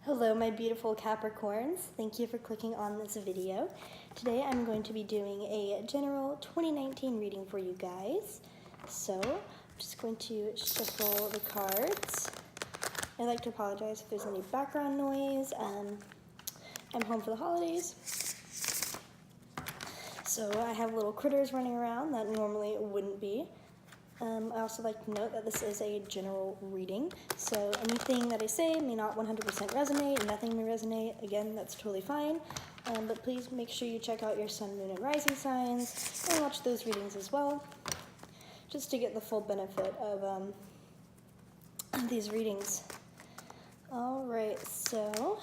Hello my beautiful Capricorns, thank you for clicking on this video. Today I'm going to be doing a general 2019 reading for you guys. So I'm just going to shuffle the cards. I'd like to apologize if there's any background noise. I'm home for the holidays. So I have little critters running around that normally wouldn't be. I also like to note that this is a general reading, so anything that I say may not 100% resonate, nothing may resonate. Again, that's totally fine, but please make sure you check out your sun, moon, and rising signs and watch those readings as well, just to get the full benefit of these readings. Alright, so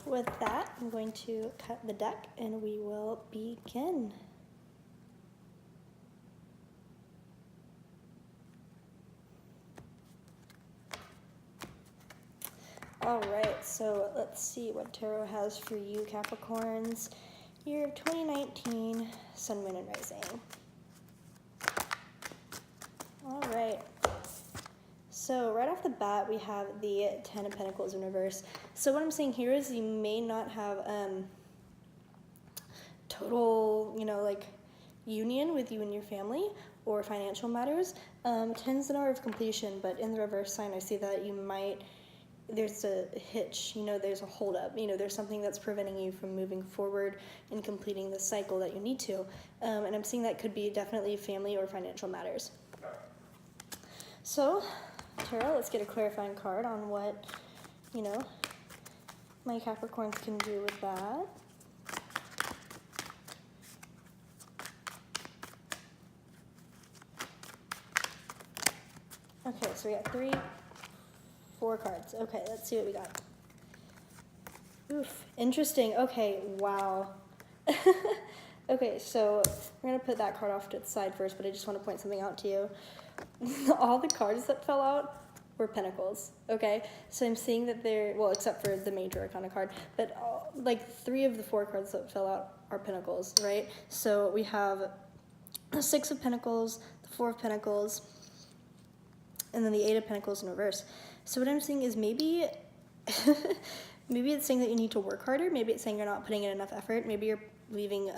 with that, I'm going to cut the deck and we will begin. Alright, so let's see what tarot has for you, Capricorns. Year of 2019, Sun, Moon, and Rising. Alright, so right off the bat we have the Ten of Pentacles in reverse. So what I'm saying here is you may not have total, like union with you and your family or financial matters. Ten's the number of completion, but in the reverse sign I see that you might, there's a hitch, there's a holdup, there's something that's preventing you from moving forward and completing the cycle that you need to. And I'm seeing that could be definitely family or financial matters. So, Tarot, let's get a clarifying card on what, my Capricorns can do with that. Okay, so we got 4 cards. Okay, let's see what we got. Oof, interesting. Okay, wow. Okay, so we're going to put that card off to the side first, but I just want to point something out to you. All the cards that fell out were pentacles, okay? So I'm seeing that they're, well, except for the major arcana card, but like 3 of the 4 cards that fell out are pentacles, right? So we have the 6 of Pentacles, the 4 of Pentacles, and then the 8 of Pentacles in reverse. So what I'm seeing is maybe it's saying that you need to work harder. Maybe it's saying you're not putting in enough effort. Maybe you're leaving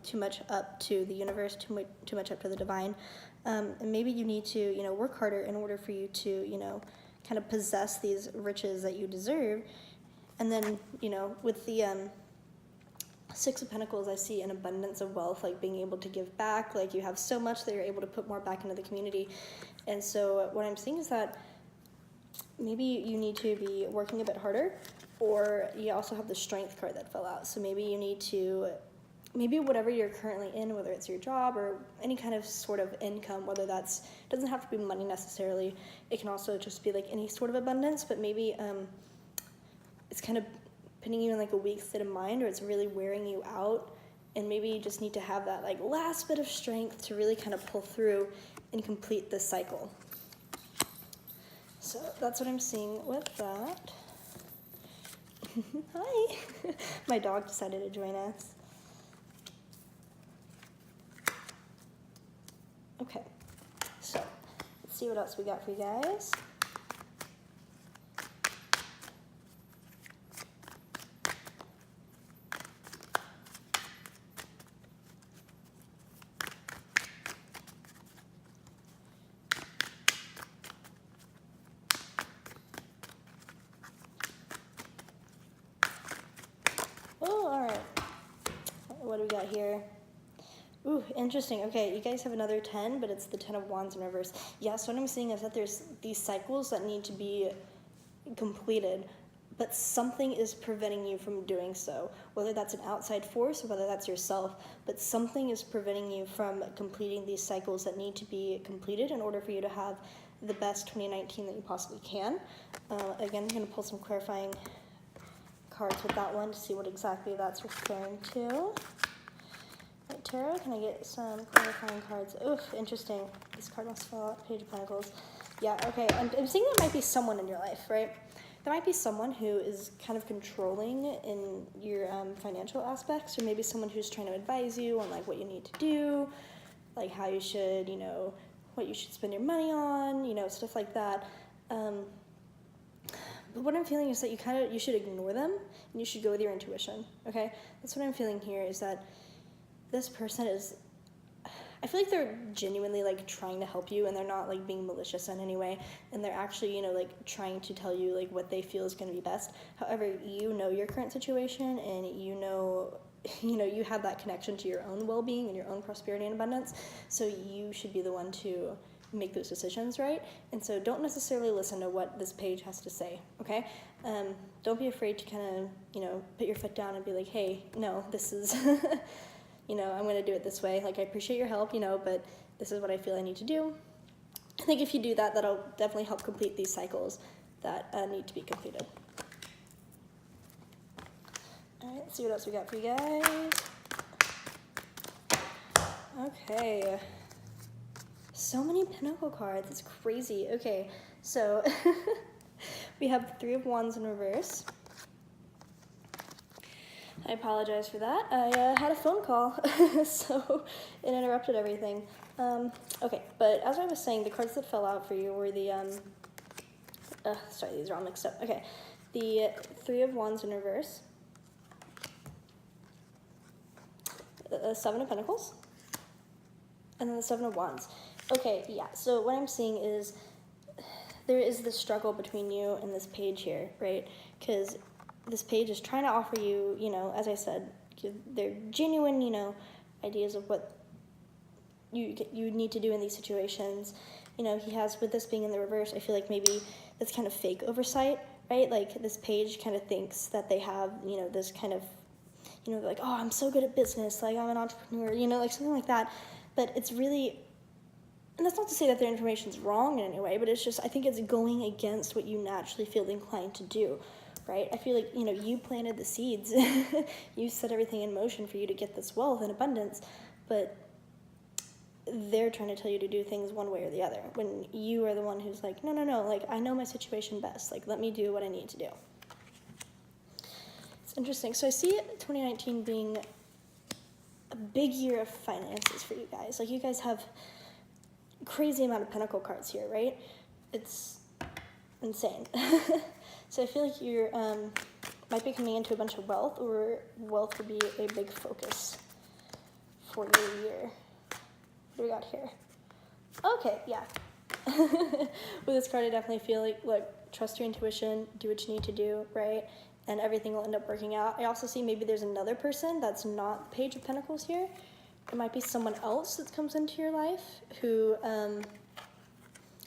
too much up to the universe, too much up to the divine. And maybe you need to, work harder in order for you to, kind of possess these riches that you deserve. And then, with the 6 of Pentacles, I see an abundance of wealth, like being able to give back. Like you have so much that you're able to put more back into the community. And so what I'm seeing is that maybe you need to be working a bit harder, or you also have the Strength card that fell out. So maybe you need to, maybe whatever you're currently in, whether it's your job or any kind of sort of income, whether that's, doesn't have to be money necessarily, it can also just be like any sort of abundance, but maybe it's kind of putting you in like a weak state of mind, or it's really wearing you out, and maybe you just need to have that like last bit of strength to really kind of pull through and complete this cycle. So that's what I'm seeing with that. Hi! My dog decided to join us. Okay, so let's see what else we got for you guys. Oh, all right. What do we got here? Ooh, interesting. Okay, you guys have another 10, but it's the 10 of Wands in reverse. Yeah, so what I'm seeing is that there's these cycles that need to be completed, but something is preventing you from doing so. Whether that's an outside force or whether that's yourself, but something is preventing you from completing these cycles that need to be completed in order for you to have the best 2019 that you possibly can. Again, I'm going to pull some clarifying cards with that one to see what exactly that's referring to. Right, Tarot, can I get some clarifying cards? Oof, interesting. This card must fall out. Page of Pentacles. Yeah, okay. I'm seeing there might be someone in your life, right? There might be someone who is kind of controlling in your financial aspects, or maybe someone who's trying to advise you on like what you need to do, like how you should, what you should spend your money on, stuff like that. what I'm feeling is that you should ignore them and you should go with your intuition, okay? That's what I'm feeling here, is that this person is, I feel like they're genuinely like trying to help you, and they're not like being malicious in any way, and they're actually, like trying to tell you like what they feel is going to be best. However, you know your current situation, and you have that connection to your own well-being and your own prosperity and abundance, so you should be the one to make those decisions, right? And so don't necessarily listen to what this page has to say, okay? Don't be afraid to kind of, put your foot down and be like, hey, no, this is, I'm going to do it this way. Like, I appreciate your help, but this is what I feel I need to do. I think if you do that, that'll definitely help complete these cycles that need to be completed. All right, let's see what else we got for you guys. Okay. So many Pentacle cards, it's crazy. Okay, so we have 3 of Wands in reverse. I apologize for that. I had a phone call, so it interrupted everything. Okay, but as I was saying, the cards that fell out for you were the, sorry, these are all mixed up. Okay, the 3 of Wands in reverse, the 7 of Pentacles, and then the 7 of Wands. Okay, yeah, so what I'm seeing is there is this struggle between you and this page here, right? Because this page is trying to offer you, as I said, they're genuine, ideas of what you need to do in these situations. He has, with this being in the reverse, I feel like maybe that's kind of fake oversight, right? Like, this page kind of thinks that they have, this kind of, like, oh, I'm so good at business, like, I'm an entrepreneur, like something like that. But it's really, and that's not to say that their information's wrong in any way, but it's just, I think it's going against what you naturally feel inclined to do, right? I feel like, you planted the seeds. You set everything in motion for you to get this wealth and abundance, but they're trying to tell you to do things one way or the other, when you are the one who's like, no, like, I know my situation best. Like, let me do what I need to do. It's interesting. So I see 2019 being a big year of finances for you guys. Like, you guys have crazy amount of Pentacle cards here, right? It's insane. So I feel like you're might be coming into a bunch of wealth, or wealth would be a big focus for your year. What do we got here? Okay, yeah. With this card, I definitely feel like, look, trust your intuition, do what you need to do, right? And everything will end up working out. I also see maybe there's another person that's not the Page of Pentacles here. It might be someone else that comes into your life who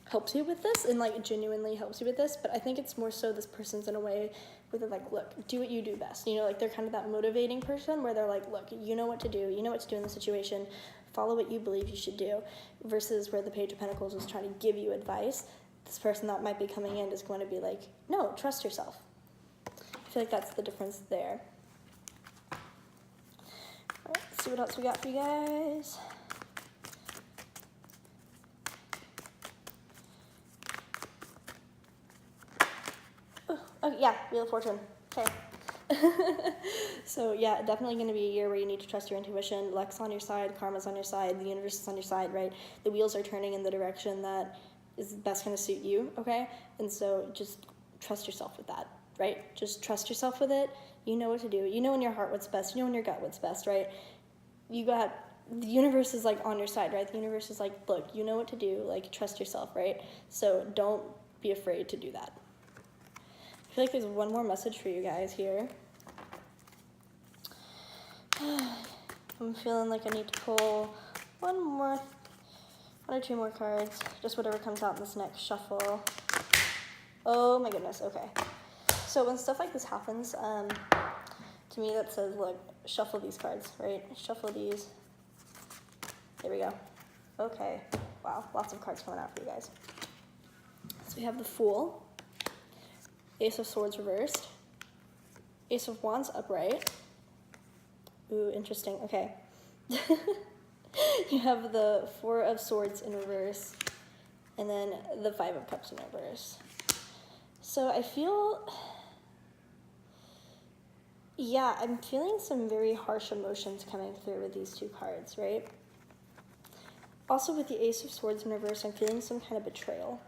helps you with this, and like genuinely helps you with this. But I think it's more so this person's in a way where they're like, look, do what you do best. Like, they're kind of that motivating person where they're like, look, you know what to do. You know what to do in the situation. Follow what you believe you should do. Versus where the Page of Pentacles is trying to give you advice. This person that might be coming in is going to be like, no, trust yourself. I feel like that's the difference there. All right, let's see what else we got for you guys. Oh, yeah, Wheel of Fortune. Okay. So, yeah, definitely going to be a year where you need to trust your intuition. Luck's on your side, karma's on your side, the universe is on your side, right? The wheels are turning in the direction that is best going to suit you, okay? And so just trust yourself with that, right? Just trust yourself with it. You know what to do. You know in your heart what's best. You know in your gut what's best, right? The universe is, like, on your side, right? The universe is like, look, you know what to do. Like, trust yourself, right? So don't be afraid to do that. I feel like there's one more message for you guys here. I'm feeling like I need to pull one or two more cards. Just whatever comes out in this next shuffle. Oh my goodness, okay. So when stuff like this happens, to me that says, look, shuffle these cards, right? Shuffle these. There we go. Okay. Wow, lots of cards coming out for you guys. So we have the Fool. Ace of Swords reversed. Ace of Wands upright. Ooh, interesting. Okay. You have the Four of Swords in reverse. And then the Five of Cups in reverse. So I feel... Yeah, I'm feeling some very harsh emotions coming through with these two cards, right? Also with the Ace of Swords in reverse, I'm feeling some kind of betrayal.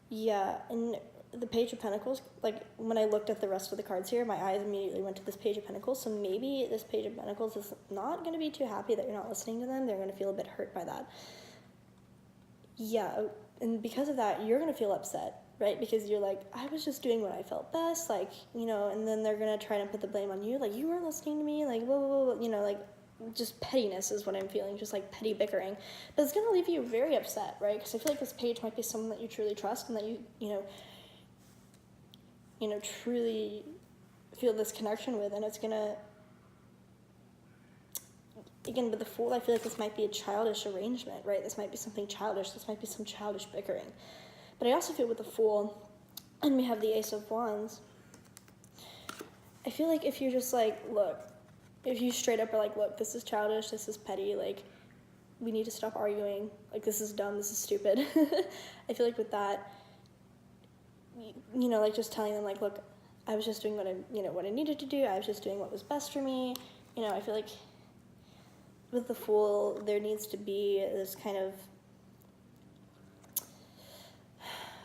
Yeah, and the Page of Pentacles, like when I looked at the rest of the cards here, my eyes immediately went to this Page of Pentacles. So maybe this Page of Pentacles is not going to be too happy that you're not listening to them. They're going to feel a bit hurt by that. Yeah, and because of that, you're going to feel upset, right? Because you're like, I was just doing what I felt best, like, you know, and then they're going to try to put the blame on you. Like, you weren't listening to me, like, blah, blah, blah, you know, like, just pettiness is what I'm feeling, just like petty bickering. But it's going to leave you very upset, right? Because I feel like this page might be someone that you truly trust and that you know, truly feel this connection with, and it's going to, again, with the Fool, I feel like this might be a childish arrangement, right? This might be something childish. This might be some childish bickering. But I also feel with the Fool, and we have the Ace of Wands, I feel like if you're just like, look, if you straight up are like, look, this is childish, this is petty, like, we need to stop arguing, like, this is dumb, this is stupid. I feel like with that, you know, like, just telling them, like, look, I was just doing what I needed to do, I was just doing what was best for me, you know, I feel like with the Fool, there needs to be this kind of,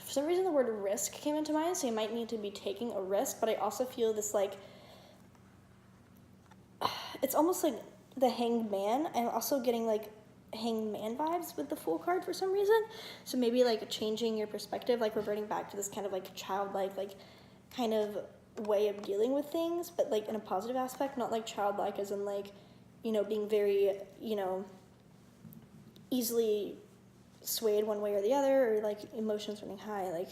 for some reason the word risk came into mind, so you might need to be taking a risk, but I also feel this, like, it's almost like the Hanged Man. I'm also getting, like, Hanged Man vibes with the Fool card for some reason. So maybe, like, changing your perspective, like, reverting back to this kind of, like, childlike, like, kind of way of dealing with things, but, like, in a positive aspect, not, like, childlike as in, like, you know, being very, you know, easily swayed one way or the other, or, like, emotions running high, like,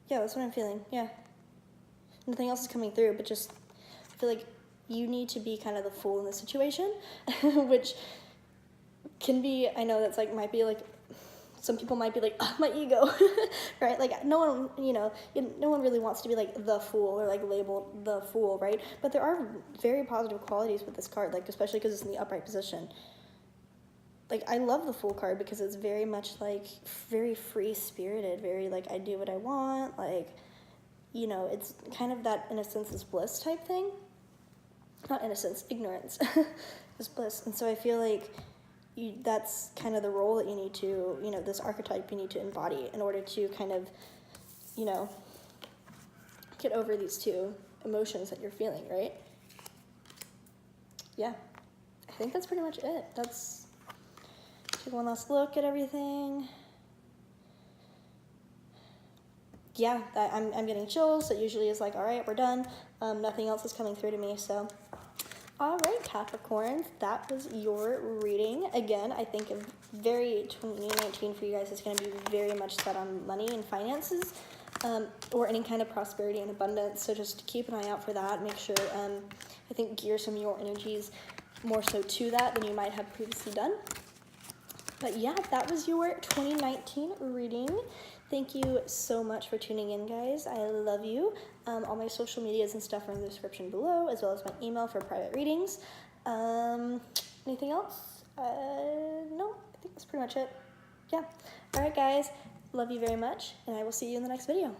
yeah, that's what I'm feeling, yeah. Nothing else is coming through, but just, I feel like you need to be kind of the Fool in this situation, which can be, I know that's, like, might be, like, some people might be like, oh, my ego, right? Like, no one, you know, no one really wants to be, like, the Fool or, like, labeled the Fool, right? But there are very positive qualities with this card, like, especially because it's in the upright position. Like, I love the Fool card because it's very much, like, very free-spirited, very, like, I do what I want, like, you know, it's kind of that innocence is bliss type thing. Not innocence, ignorance is bliss. And so I feel like that's kind of the role that you need to, you know, this archetype you need to embody in order to kind of, you know, get over these two emotions that you're feeling, right? Yeah, I think that's pretty much it. Take one last look at everything. Yeah, I'm getting chills. It usually is like, all right, we're done. Nothing else is coming through to me, so. All right, Capricorns, that was your reading. Again, I think 2019 for you guys is going to be very much set on money and finances, or any kind of prosperity and abundance, so just keep an eye out for that. Make sure, I think, gear some of your energies more so to that than you might have previously done. But yeah, that was your 2019 reading. Thank you so much for tuning in, guys. I love you. All my social medias and stuff are in the description below, as well as my email for private readings. Anything else? No, I think that's pretty much it. Yeah. All right, guys. Love you very much, and I will see you in the next video.